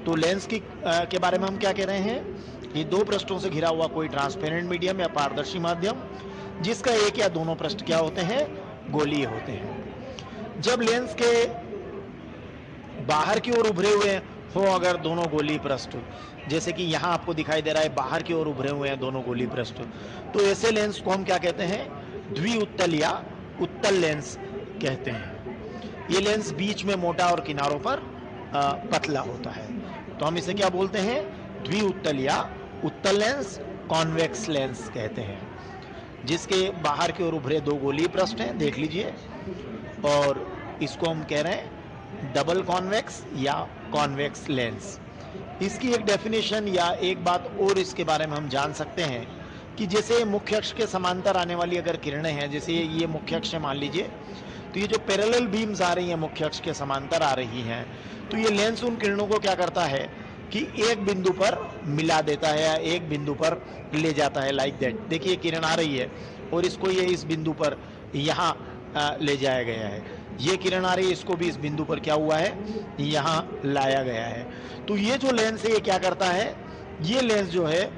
तो लेंस की के बारे में हम क्या कह रहे हैं, ये दो पृष्ठों से घिरा हुआ कोई ट्रांसपेरेंट मीडियम या पारदर्शी माध्यम जिसका एक या दोनों पृष्ठ क्या होते हैं, गोलीय होते हैं। जब लेंस के बाहर की ओर उभरे हुए हो अगर दोनों गोलीय पृष्ठ, जैसे कि यहां आपको दिखाई दे रहा है बाहर की ओर उभरे हुए हैं दोनों गोलीय पृष्ठ, तो ऐसे लेंस को हम क्या कहते हैं, द्विउत्तल या उत्तल लेंस कहते हैं। ये लेंस बीच में मोटा और किनारों पर पतला होता है, तो हम इसे क्या बोलते हैं, द्विउत्तल या उत्तल लेंस, कॉन्वेक्स लेंस कहते हैं, जिसके बाहर की ओर उभरे दो गोलीय पृष्ठ हैं, देख लीजिए, और इसको हम कह रहे हैं डबल कॉन्वेक्स या कॉन्वेक्स लेंस। इसकी एक डेफिनेशन या एक बात और इसके बारे में हम जान सकते हैं कि जैसे मुख्य अक्ष के समांतर आने वाली अगर किरणें हैं, जैसे ये मुख्य अक्ष मान लीजिए, तो ये जो पैरेलल बीम्स आ रही हैं मुख्य अक्ष के समांतर आ रही हैं, तो ये लेंस उन किरणों को क्या करता है कि एक बिंदु पर मिला देता है या एक बिंदु पर ले जाता है, लाइक दैट। देखिए किरण आ रही है और इसको ये इस बिंदु पर यहाँ ले जाया गया है, ये किरण आ रही है, इसको भी इस बिंदु पर क्या हुआ है, यहाँ लाया गया है। तो ये जो लेंस है ये क्या करता है, ये लेंस जो है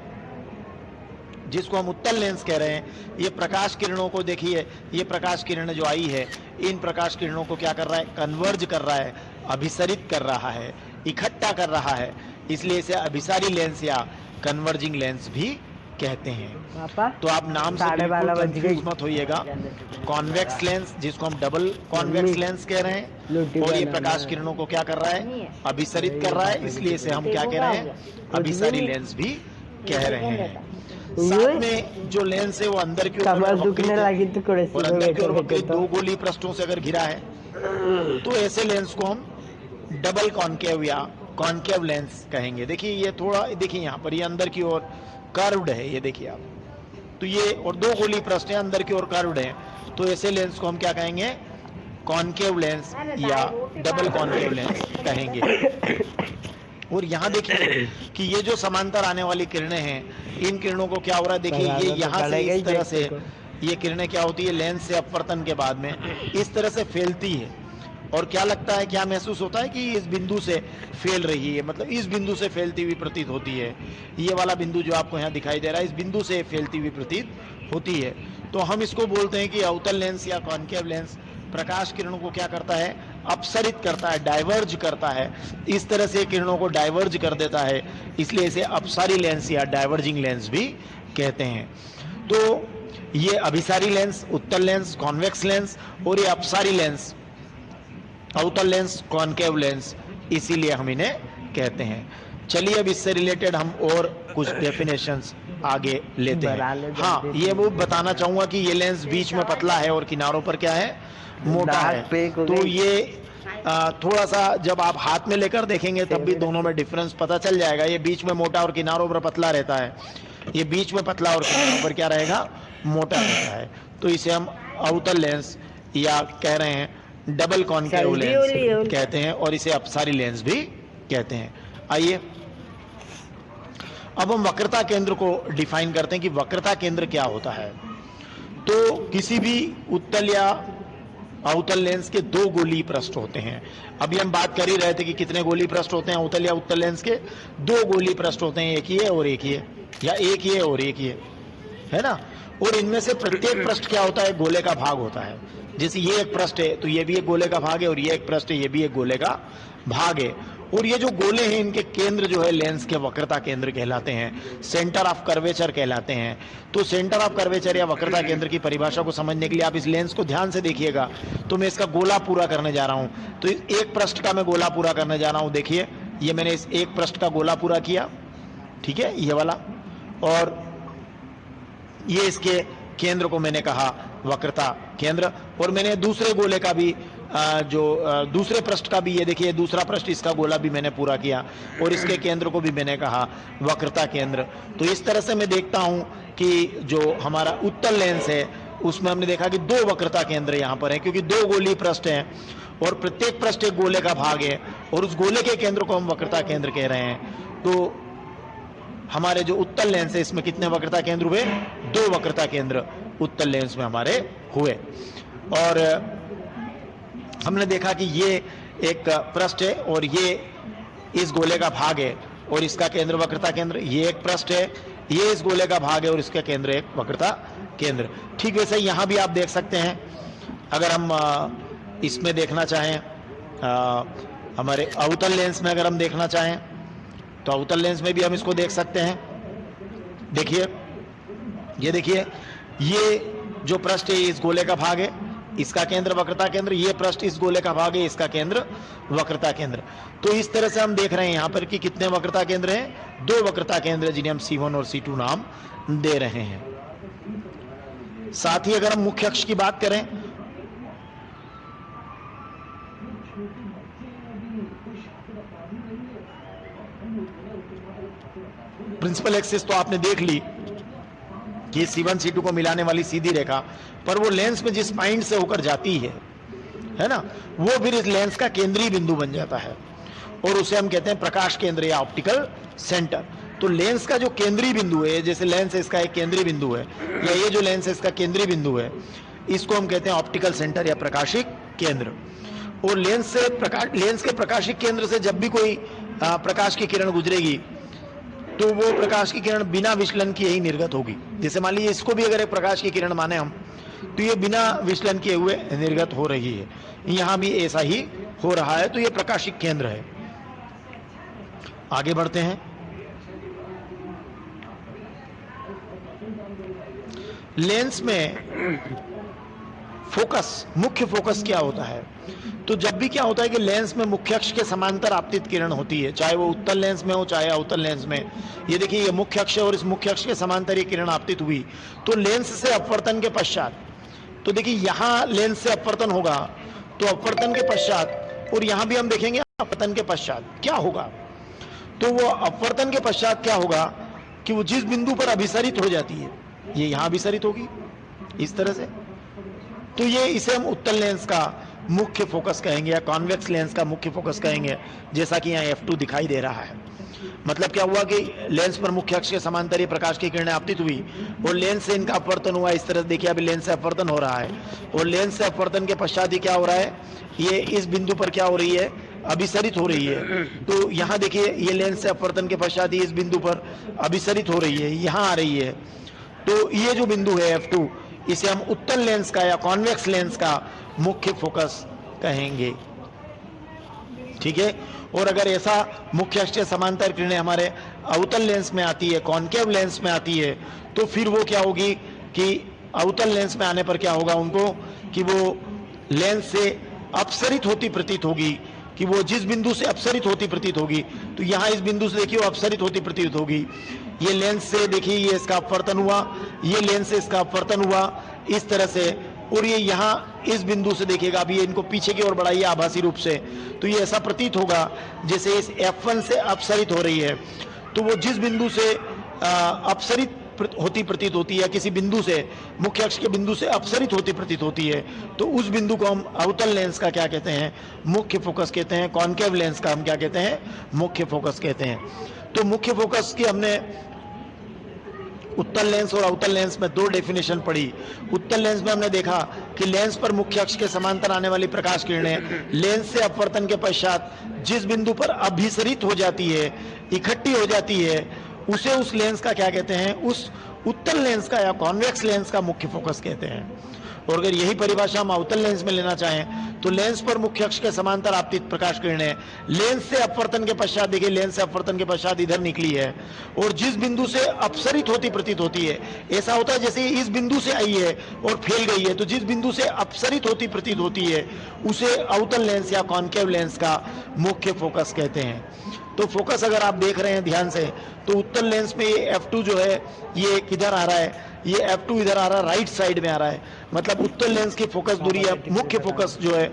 जिसको हम उत्तल लेंस कह रहे हैं, ये प्रकाश किरणों को देखिए, ये प्रकाश किरण जो आई है, इन प्रकाश किरणों को क्या कर रहा है, कन्वर्ज कर रहा है, अभिसरित कर रहा है, इकट्ठा कर रहा है, इसलिए इसे अभिसारी लेंस या कन्वर्जिंग लेंस भी कहते हैं। तो आप नाम से बिल्कुल कंफ्यूज मत होइएगा। कॉन्वेक्स लेंस जिसको हम डबल कॉन्वेक्स लेंस कह रहे हैं, और ये प्रकाश किरणों को क्या कर रहा है, अभिसरित कर रहा है, इसलिए इसे हम क्या कह रहे हैं, अभिसारी लेंस भी कह रहे हैं। साथ में जो लेंस है वो अंदर की ओर और अंदर की ओर वक्रित दो गोलीय पृष्ठों से अगर घिरा है, तो ऐसे लेंस को हम डबल कॉनकेव या कॉनकेव लेंस कहेंगे। देखिए ये थोड़ा, देखिए यहाँ पर ये अंदर की ओर कर्व्ड है, ये देखिए आप, तो ये और दो गोलीय पृष्ठ हैं अंदर की ओर कर्व्ड हैं, तो ऐसे लेंस को हम क्या कहेंगे, कॉनकेव लेंस या डबल कॉनकेव लेंस कहेंगे। और यहाँ देखिए कि ये जो समांतर आने वाली किरणें हैं, इन किरणों को क्या हो रहा है, देखिए ये यहाँ से इस तरह से ये किरणें क्या होती है, लेंस से अपवर्तन के बाद में इस तरह से फैलती है, और क्या लगता है, क्या महसूस होता है कि इस बिंदु से फैल रही है, मतलब इस बिंदु से फैलती हुई प्रतीत होती है। ये वाला बिंदु जो आपको यहाँ दिखाई दे रहा है, इस बिंदु से फैलती हुई प्रतीत होती है। तो हम इसको बोलते हैं कि अवतल लेंस या कॉनकेव लेंस प्रकाश किरणों को क्या करता है, अपसरित करता है, डाइवर्ज करता है, इस तरह से किरणों को डाइवर्ज कर देता है, इसलिए इसे अपसारी लेंस या डाइवर्जिंग लेंस भी कहते हैं। तो ये अभिसारी लेंस, उत्तल लेंस, कॉन्वेक्स लेंस, और ये अपसारी लेंस, अवतल लेंस, कॉनकेव लेंस, इसीलिए हम इन्हें कहते हैं। चलिए अब इससे रिलेटेड हम और कुछ डेफिनेशंस आगे लेते हैं। हाँ, ये वो बताना चाहूंगा कि ये लेंस बीच में पतला है और किनारों पर क्या है, मोटा है। तो ये थोड़ा सा जब आप हाथ में लेकर देखेंगे तब भी दोनों में डिफरेंस पता चल जाएगा। ये बीच में मोटा और किनारों पर पतला रहता है, ये बीच में पतला और किनारों पर क्या रहेगा, मोटा रहता है। तो इसे हम अवतल लेंस या कह रहे हैं डबल कॉनकेव लेंस कहते हैं, और इसे अपसारी लेंस भी कहते हैं। आइए अब हम वक्रता केंद्र को डिफाइन करते हैं कि वक्रता केंद्र क्या होता है। तो किसी भी उत्तल या अवतल लेंस के दो गोलीय पृष्ठ होते हैं। अभी हम बात कर ही रहे थे कि कितने गोलीय पृष्ठ होते हैं अवतल या उत्तल लेंस के, दो गोलीय पृष्ठ होते हैं, एक ये और एक ये, या एक ये और एक ये, है ना। और इनमें से प्रत्येक पृष्ठ क्या होता है, गोले का भाग होता है। जैसे ये एक पृष्ठ है तो ये भी एक गोले का भाग है, और ये एक पृष्ठ है ये भी एक गोले का भाग है। और ये जो गोले हैं इनके केंद्र जो है लेंस के वक्रता केंद्र कहलाते हैं, सेंटर ऑफ कर्वेचर कहलाते हैं। तो सेंटर ऑफ कर्वेचर या वक्रता केंद्र की परिभाषा को समझने के लिए आप इस लेंस को ध्यान से देखिएगा। तो मैं इसका गोला पूरा करने जा रहा हूं, तो एक पृष्ठ का मैं गोला पूरा करने जा रहा हूं। देखिए ये मैंने इस एक पृष्ठ का गोला पूरा किया, ठीक है, ये वाला, और ये इसके केंद्र को मैंने कहा वक्रता केंद्र। और मैंने दूसरे गोले का भी दूसरे पृष्ठ का भी, ये देखिए दूसरा पृष्ठ, इसका गोला भी मैंने पूरा किया, और इसके केंद्र को भी मैंने कहा वक्रता केंद्र। तो इस तरह से मैं देखता हूं कि जो हमारा उत्तल लेंस है उसमें हमने देखा कि दो वक्रता केंद्र यहाँ पर है, क्योंकि दो गोलीय पृष्ठ हैं और प्रत्येक पृष्ठ एक गोले का भाग है, और उस गोले के केंद्र को हम वक्रता केंद्र कह रहे हैं। तो हमारे जो उत्तल लेंस है इसमें कितने वक्रता केंद्र हुए, दो वक्रता केंद्र उत्तल लेंस में हमारे हुए। और हमने देखा कि ये एक पृष्ठ है और ये इस गोले का भाग है और इसका केंद्र वक्रता केंद्र, ये एक पृष्ठ है, ये इस गोले का भाग है और इसका केंद्र एक वक्रता केंद्र। ठीक वैसे यहां भी आप देख सकते हैं, अगर हम इसमें देखना चाहें, हमारे अवतल लेंस में अगर हम देखना चाहें तो अवतल लेंस में भी हम इसको देख सकते हैं। देखिए, ये देखिए, ये जो पृष्ठ है इस गोले का भाग है, इसका केंद्र वक्रता केंद्र, ये पृष्ठ इस गोले का भाग है, इसका केंद्र वक्रता केंद्र। तो इस तरह से हम देख रहे हैं यहां पर कि कितने वक्रता केंद्र हैं, 2 वक्रता केंद्र जिन्हें हम C1 और C2 नाम दे रहे हैं। साथ ही अगर हम मुख्य अक्ष की बात करें, प्रिंसिपल एक्सिस तो आपने देख ली कि C1 C2 को मिलाने वाली सीधी रेखा, पर वो लेंस में जिस पॉइंट से होकर जाती है ना, वो फिर इस लेंस का केंद्रीय बिंदु बन जाता है और उसे हम कहते हैं प्रकाश केंद्र या ऑप्टिकल सेंटर। तो लेंस का जो केंद्रीय बिंदु है, जैसे लेंस इसका एक केंद्रीय बिंदु है, या ये जो लेंस है इसका केंद्रीय बिंदु है, इसको हम कहते हैं ऑप्टिकल सेंटर या प्रकाशिक केंद्र। और लेंस के प्रकाशिक केंद्र से जब भी कोई प्रकाश की किरण गुजरेगी तो वो प्रकाश की किरण बिना विचलन किए ही निर्गत होगी। जैसे मान लीजिए इसको भी अगर एक प्रकाश की किरण माने हम, तो ये बिना विचलन किए हुए निर्गत हो रही है, यहां भी ऐसा ही हो रहा है। तो ये प्रकाशिक केंद्र है। आगे बढ़ते हैं। लेंस में फोकस, मुख्य फोकस क्या होता है? तो जब भी क्या होता है कि लेंस में मुख्य अक्ष के समांतर आपतित किरण होती है, चाहे वो उत्तल लेंस में हो चाहे अवतल लेंस में। ये देखिए, ये मुख्य अक्ष है और इस मुख्य अक्ष के समांतर ये किरण आपतित हुई, तो लेंस से अपवर्तन के पश्चात, तो देखिए यहां लेंस से अपवर्तन होगा, तो अपवर्तन के पश्चात, और यहां भी हम देखेंगे अपवर्तन के पश्चात क्या होगा। तो वो अपवर्तन के पश्चात क्या होगा कि वो जिस बिंदु पर अभिसरित हो जाती है, ये यहां अभिसरित होगी इस तरह से। तो ये इसे हम उत्तल लेंस का मुख्य फोकस कहेंगे या कॉन्वेक्स लेंस का मुख्य फोकस कहेंगे, जैसा कि यहाँ F2 दिखाई दे रहा है। मतलब क्या हुआ कि लेंस पर मुख्य अक्ष के समांतर प्रकाश की किरणें आपतित हुई और लेंस से इनका अपवर्तन हुआ। इस तरह से देखिए, अभी लेंस से अपवर्तन हो रहा है और लेंस से अपवर्तन के पश्चात ही क्या हो रहा है, ये इस बिंदु पर क्या हो रही है, अभिसरित हो रही है। तो यहाँ देखिए, ये लेंस से अपवर्तन के पश्चात ही इस बिंदु पर अभिसरित हो रही है, यहाँ आ रही है। तो ये जो बिंदु है F2, इसे हम उत्तल लेंस का या कॉन्वेक्स लेंस का मुख्य फोकस कहेंगे। ठीक है। और अगर ऐसा मुख्य अक्ष के समांतर किरणें हमारे अवतल लेंस में आती है, कॉन्केव लेंस में आती है, तो फिर वो क्या होगी कि अवतल लेंस में आने पर क्या होगा उनको कि वो लेंस से अपसरित होती प्रतीत होगी, कि वो जिस बिंदु से अपसरित होती प्रतीत होगी, तो यहाँ इस बिंदु से देखिए वो अपसरित होती प्रतीत होगी। ये लेंस से देखिए, ये इसका अपवर्तन हुआ, ये लेंस से इसका अपवर्तन हुआ, इस तरह से। और ये यहाँ इस बिंदु से देखिएगा, अभी ये इनको पीछे की ओर बढ़ाइए आभासी रूप से, तो ये ऐसा प्रतीत होगा जैसे इस F1 से अपसरित हो रही है। तो वो जिस बिंदु से अपसरित होती प्रतीत होती है, किसी बिंदु से, मुख्य अक्ष के बिंदु से अपसरित होती प्रतीत होती है, तो उस बिंदु को हम अवतल लेंस का क्या कहते हैं, मुख्य फोकस कहते हैं। कॉन्केव लेंस का हम क्या कहते हैं, मुख्य फोकस कहते हैं। तो मुख्य फोकस की हमने उत्तल लेंस और अवतल लेंस में 2 डेफिनेशन पढ़ी। उत्तल लेंस में हमने देखा कि लेंस पर मुख्य अक्ष के समांतर आने वाली प्रकाश किरणें लेंस से अपवर्तन के पश्चात जिस बिंदु पर अभिसरित हो जाती है, इकट्ठी हो जाती है, उसे उस लेंस का क्या कहते हैं, उस उत्तल लेंस का या कॉन्वेक्स लेंस का मुख्य फोकस कहते हैं। और अगर यही परिभाषा हम अवतल लेंस में लेना चाहें तो लेंस पर मुख्य अक्ष के समांतर आपतित प्रकाश किरणें लेंस से अपवर्तन के पश्चात, देखिए लेंस से अपवर्तन के पश्चात इधर निकली है और जिस बिंदु से अपसरित होती प्रतीत होती है, ऐसा होता है जैसे इस बिंदु से आई है और फैल गई है, तो जिस बिंदु से अपसरित होती प्रतीत होती है उसे अवतल लेंस या कॉन्केव लेंस का मुख्य फोकस कहते हैं। तो फोकस अगर आप देख रहे हैं ध्यान से, तो उत्तल लेंस में ये F2 जो है ये किधर आ रहा है, ये F2 इधर आ रहा है, राइट साइड में आ रहा है। मतलब उत्तल लेंस की फोकस दूरी है, मुख्य फोकस जो है,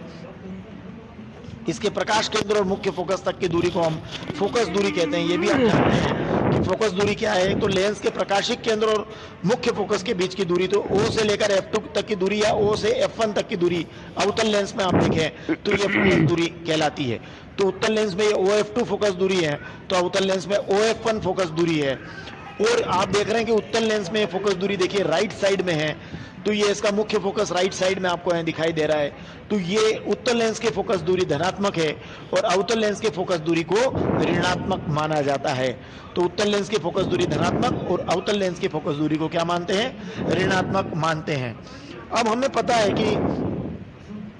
इसके प्रकाश केंद्र और मुख्य फोकस तक की दूरी को हम फोकस दूरी कहते हैं। ये भी आप जानते हैं कि फोकस दूरी क्या है। तो लेंस के प्रकाशिक केंद्र और मुख्य फोकस के बीच की दूरी, तो O से लेकर F2 तक की दूरी या O से F1 तक की दूरी अवतल लेंस में आप देखें तो ये फोकस दूरी कहलाती है। तो उत्तल लेंस में OF2 फोकस दूरी है, तो अवतल लेंस में OF1 फोकस दूरी है। और आप देख रहे हैं कि उत्तल लेंस में फोकस दूरी देखिए राइट साइड में है, तो ये इसका मुख्य फोकस राइट साइड में आपको यहाँ दिखाई दे रहा है। तो ये उत्तल लेंस की फोकस दूरी धनात्मक है और अवतल लेंस की फोकस दूरी को ऋणात्मक माना जाता है। तो उत्तल लेंस की फोकस दूरी धनात्मक और अवतल लेंस की फोकस दूरी को क्या मानते हैं? ऋणात्मक मानते हैं। अब हमें पता है कि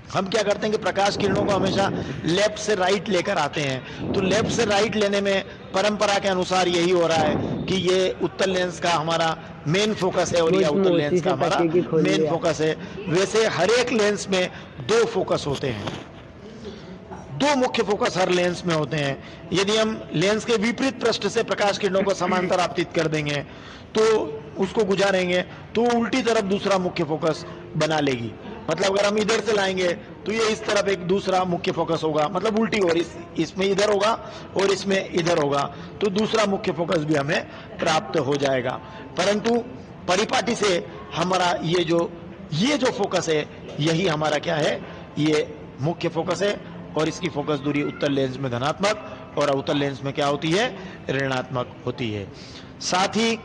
हम क्या करते हैं कि प्रकाश किरणों को हमेशा लेफ्ट से राइट लेकर आते हैं। तो लेफ्ट से राइट लेने में परंपरा के अनुसार यही हो रहा है कि ये उत्तल लेंस का हमारा मेन फोकस है और ये अवतल लेंस का हमारा मेन फोकस है। वैसे हर एक लेंस में दो फोकस होते हैं, दो मुख्य फोकस हर लेंस में होते हैं। यदि हम लेंस के विपरीत पृष्ठ से प्रकाश किरणों को समांतर आपतित कर देंगे तो उसको गुजारेंगे तो उल्टी तरफ दूसरा मुख्य फोकस बना लेगी। मतलब अगर हम इधर से लाएंगे तो ये इस तरफ एक दूसरा मुख्य फोकस होगा, मतलब उल्टी, और इसमें इधर होगा और इसमें इधर होगा, तो दूसरा मुख्य फोकस भी हमें प्राप्त हो जाएगा। परंतु परिपाटी से हमारा ये जो फोकस है यही हमारा क्या है? ये मुख्य फोकस है और इसकी फोकस दूरी उत्तल लेंस में धनात्मक और अवतल लेंस में क्या होती है? ऋणात्मक होती है। साथ ही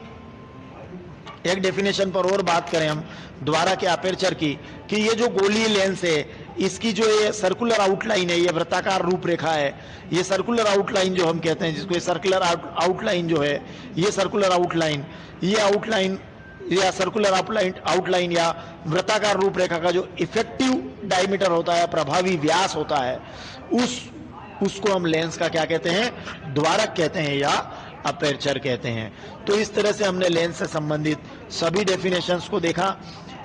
एक डेफिनेशन पर और बात करें हम द्वारा के अपर्चर की, कि ये जो गोलीय लेंस है इसकी जो ये सर्कुलर आउटलाइन है, ये वृत्ताकार रूपरेखा है, ये सर्कुलर आउटलाइन जो हम कहते हैं, जिसको सर्कुलर आउटलाइन जो है, ये सर्कुलर आउटलाइन, ये आउटलाइन या सर्कुलर आउटलाइन या वृत्ताकार रूपरेखा का जो इफेक्टिव डायमीटर होता है, प्रभावी व्यास होता है, उसको हम लेंस का क्या कहते हैं? द्वारक कहते हैं या अपर्चर कहते हैं। तो इस तरह से हमने लेंस से संबंधित सभी डेफिनेशंस को देखा।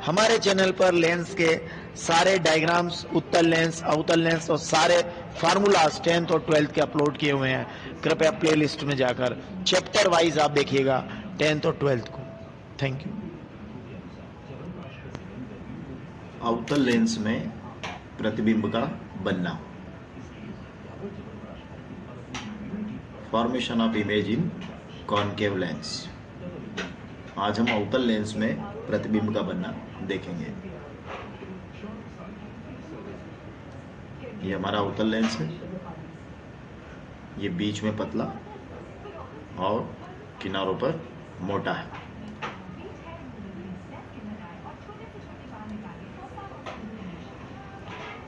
हमारे चैनल पर लेंस के सारे डायग्राम्स, उत्तल लेंस, अवतल लेंस और सारे फार्मूलाज 10th और 12th के अपलोड किए हुए हैं। कृपया प्लेलिस्ट में जाकर चैप्टर वाइज आप देखिएगा 10th और 12th को। Thank you. अवतल लेंस में प्रतिबिंब का बनना, formation of image in concave lens. आज हम अवतल लेंस में प्रतिबिंब का बनना देखेंगे। ये हमारा अवतल लेंस है, ये बीच में पतला और किनारों पर मोटा है।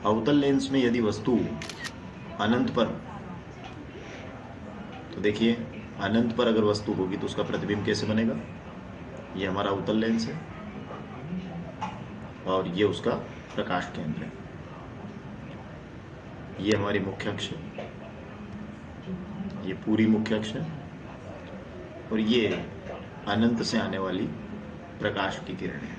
अवतल लेंस में यदि वस्तु अनंत पर, तो देखिए अनंत पर अगर वस्तु होगी तो उसका प्रतिबिंब कैसे बनेगा? ये हमारा अवतल लेंस है और ये उसका प्रकाश केंद्र है। ये हमारी मुख्य अक्ष है, ये पूरी मुख्य अक्ष है और ये अनंत से आने वाली प्रकाश की किरण है।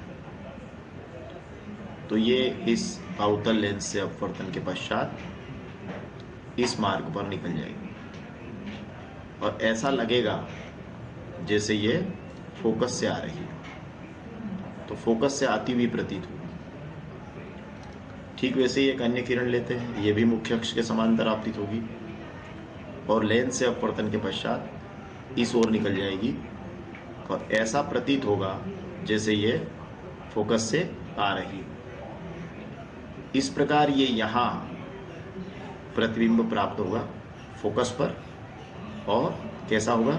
तो ये इस अवतल लेंस से अपवर्तन के पश्चात इस मार्ग पर निकल जाएगी और ऐसा लगेगा जैसे ये फोकस से आ रही है, तो फोकस से आती हुई प्रतीत होगी। ठीक वैसे ही एक अन्य किरण लेते हैं, ये भी मुख्य अक्ष के समांतर आपतित होगी और लेंस से अपवर्तन के पश्चात इस ओर निकल जाएगी और ऐसा प्रतीत होगा जैसे ये फोकस से आ रही है। इस प्रकार ये यहाँ प्रतिबिंब प्राप्त होगा फोकस पर और कैसा होगा?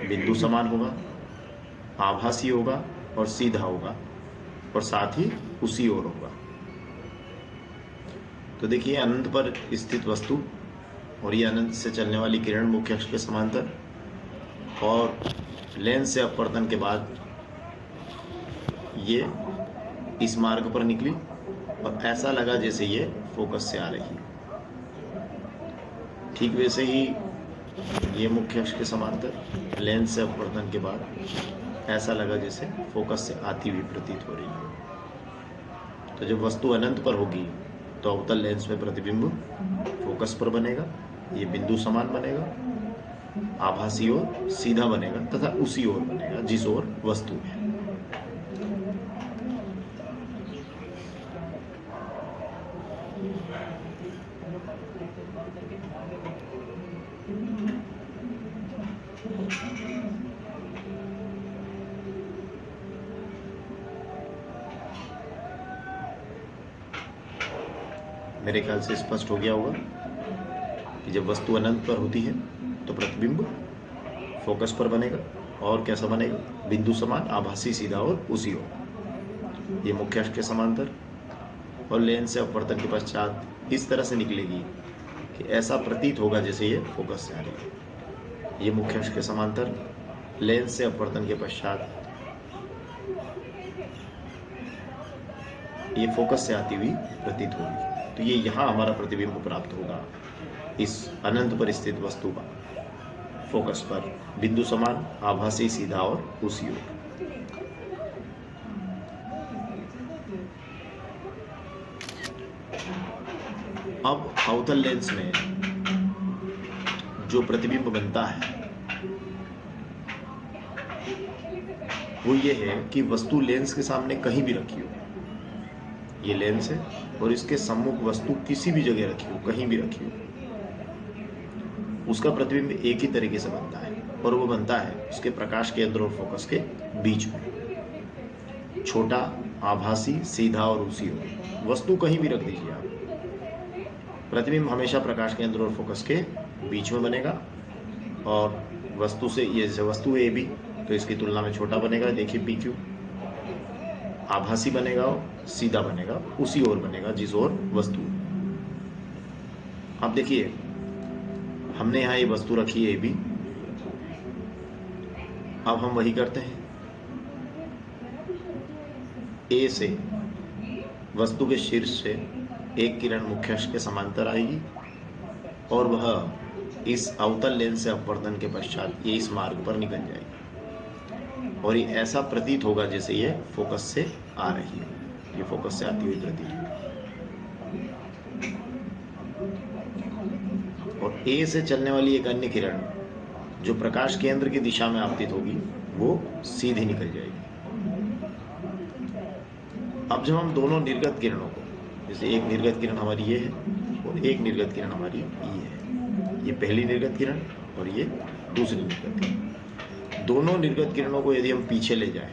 बिंदु समान होगा, आभासी होगा और सीधा होगा और साथ ही उसी ओर होगा। तो देखिए अनंत पर स्थित वस्तु और ये अनंत से चलने वाली किरण मुख्य अक्ष के समांतर, और लेंस से अपवर्तन के बाद ये इस मार्ग पर निकली और ऐसा लगा जैसे ये फोकस से आ रही है। ठीक वैसे ही ये मुख्य अक्ष के समांतर लेंस से अपवर्तन के बाद ऐसा लगा जैसे फोकस से आती हुई प्रतीत हो रही है। तो जब वस्तु अनंत पर होगी तो अवतल लेंस में प्रतिबिंब फोकस पर बनेगा, ये बिंदु समान बनेगा, आभासी ओर सीधा बनेगा तथा उसी ओर बनेगा जिस ओर वस्तु है। मेरे ख्याल से स्पष्ट हो गया होगा कि जब वस्तु अनंत पर होती है तो प्रतिबिंब फोकस पर बनेगा और कैसा बनेगा? बिंदु समान, आभासी, सीधा और उसी ओर। ये मुख्य अक्ष के समांतर, और लेंस से अपवर्तन के पश्चात इस तरह से निकलेगी कि ऐसा प्रतीत होगा जैसे ये फोकस से आ रही है। ये मुख्य अक्ष के समांतर, लेंस से अपवर्तन के पश्चात ये फोकस से आती हुई प्रतीत होगी। तो ये यहाँ हमारा प्रतिबिंब प्राप्त होगा इस अनंत पर स्थित वस्तु का फोकस पर, बिंदु समान, आभासी, सीधा और उसी ओर। अब अवतल लेंस में जो प्रतिबिंब बनता है वो ये है कि वस्तु लेंस के सामने कहीं भी रखी हो, ये लेंस है और इसके सम्मुख वस्तु किसी भी जगह रखी हो, कहीं भी रखी हो, उसका प्रतिबिंब एक ही तरीके से बनता है, और वो बनता है उसके प्रकाश केंद्र और फोकस के बीच में, छोटा, आभासी, सीधा और उसी ओर। वस्तु कहीं भी रख दीजिए आप, प्रतिबिंब हमेशा प्रकाश केंद्र और फोकस के बीच में बनेगा, और वस्तु से, ये जैसे वस्तु है ए बी, तो इसकी तुलना में छोटा बनेगा, देखिए पी क्यू, आभासी बनेगा और सीधा बनेगा, उसी ओर बनेगा जिस ओर वस्तु। अब देखिए हमने यहाँ ये वस्तु रखी है ए बी, अब हम वही करते हैं, ए से वस्तु के शीर्ष से एक किरण मुख्य अक्ष के समांतर आएगी, और वह इस अवतल लेंस से अपवर्तन के पश्चात ये इस मार्ग पर निकल जाएगी, और ये ऐसा प्रतीत होगा जैसे ये फोकस से आ रही है, ये फोकस से आती हुई प्रतीत होगी। और ए से चलने वाली एक अन्य किरण जो प्रकाश केंद्र की दिशा में आपतित होगी वो सीधी निकल जाएगी। अब जब हम दोनों निर्गत किरणों को, जैसे एक निर्गत किरण हमारी ये है और एक निर्गत किरण हमारी ये है, ये पहली निर्गत किरण और ये दूसरी निर्गत किरण, दोनों निर्गत किरणों को यदि हम पीछे ले जाएं,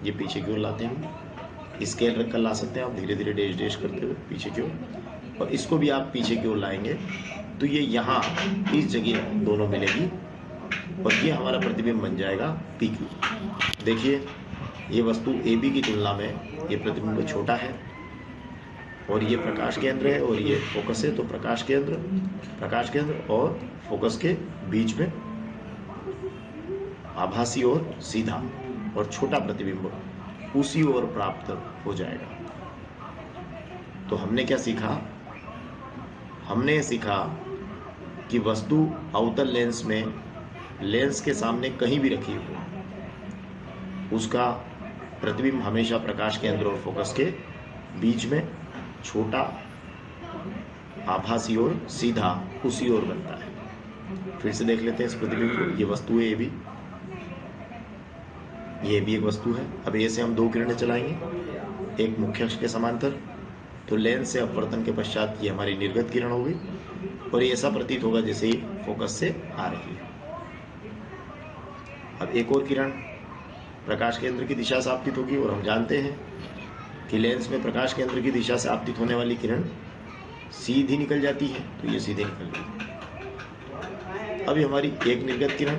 ये पीछे की ओर लाते हैं, स्केल रख कर ला सकते हैं आप, धीरे धीरे डैश डैश करते हुए पीछे की ओर, और इसको भी आप पीछे की ओर लाएंगे तो ये यहाँ इस जगह दोनों मिलेगी, और ये हमारा प्रतिबिंब बन जाएगा पी क्यू। देखिए ये वस्तु ए बी की तुलना में ये प्रतिबिंब छोटा है, और ये प्रकाश केंद्र है और ये फोकस है, तो प्रकाश केंद्र और फोकस के बीच में आभासी और सीधा और छोटा प्रतिबिंब उसी ओर प्राप्त हो जाएगा। तो हमने क्या सीखा? हमने सीखा कि वस्तु अवतल लेंस में लेंस के सामने कहीं भी रखी हो, उसका प्रतिबिंब हमेशा प्रकाश केंद्र और फोकस के बीच में, छोटा, आभासी और सीधा उसी ओर बनता है। फिर से देख लेते हैं इस प्रतिबिंब को। ये वस्तु है ये भी एक वस्तु है। अब ए से हम दो किरणें चलाएंगे, एक मुख्य अक्ष के समांतर, तो लेंस से अपवर्तन के पश्चात ये हमारी निर्गत किरण होगी, और ये ऐसा प्रतीत होगा जैसे ही फोकस से आ रही है। अब एक और किरण प्रकाश केंद्र की दिशा से आपतित होगी, और हम जानते हैं कि लेंस में प्रकाश केंद्र की दिशा से आपतित होने वाली किरण सीधी निकल जाती है, तो ये सीधे निकल गई। अब ये हमारी एक निर्गत किरण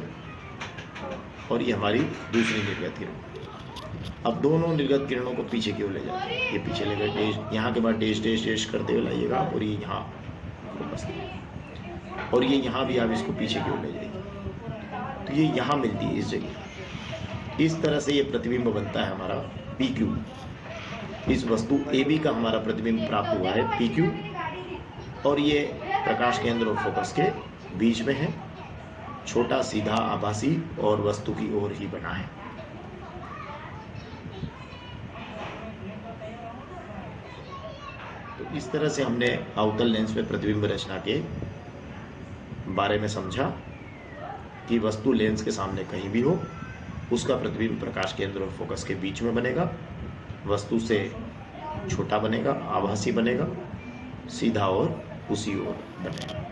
और ये हमारी दूसरी निर्गत किरण। अब दोनों निर्गत किरणों को पीछे की ओर ले जाए, ये पीछे ले गए, यहाँ के बाद डैश डैश डैश करते हुए लाइएगा, और ये यहाँ फोकस, और ये यहाँ भी आप इसको पीछे की ओर ले जाइए, तो ये यहाँ मिलती है इस जगह। इस तरह से ये प्रतिबिंब बनता है हमारा पी क्यू। इस वस्तु ए बी का हमारा प्रतिबिंब प्राप्त हुआ है पी क्यू, और ये प्रकाश केंद्र और फोकस के बीच में है, छोटा, सीधा, आभासी और वस्तु की ओर ही बना है। तो इस तरह से हमने अवतल लेंस में प्रतिबिंब रचना के बारे में समझा कि वस्तु लेंस के सामने कहीं भी हो, उसका प्रतिबिंब प्रकाश केंद्र और फोकस के बीच में बनेगा, वस्तु से छोटा बनेगा, आभासी बनेगा, सीधा और उसी ओर बनेगा।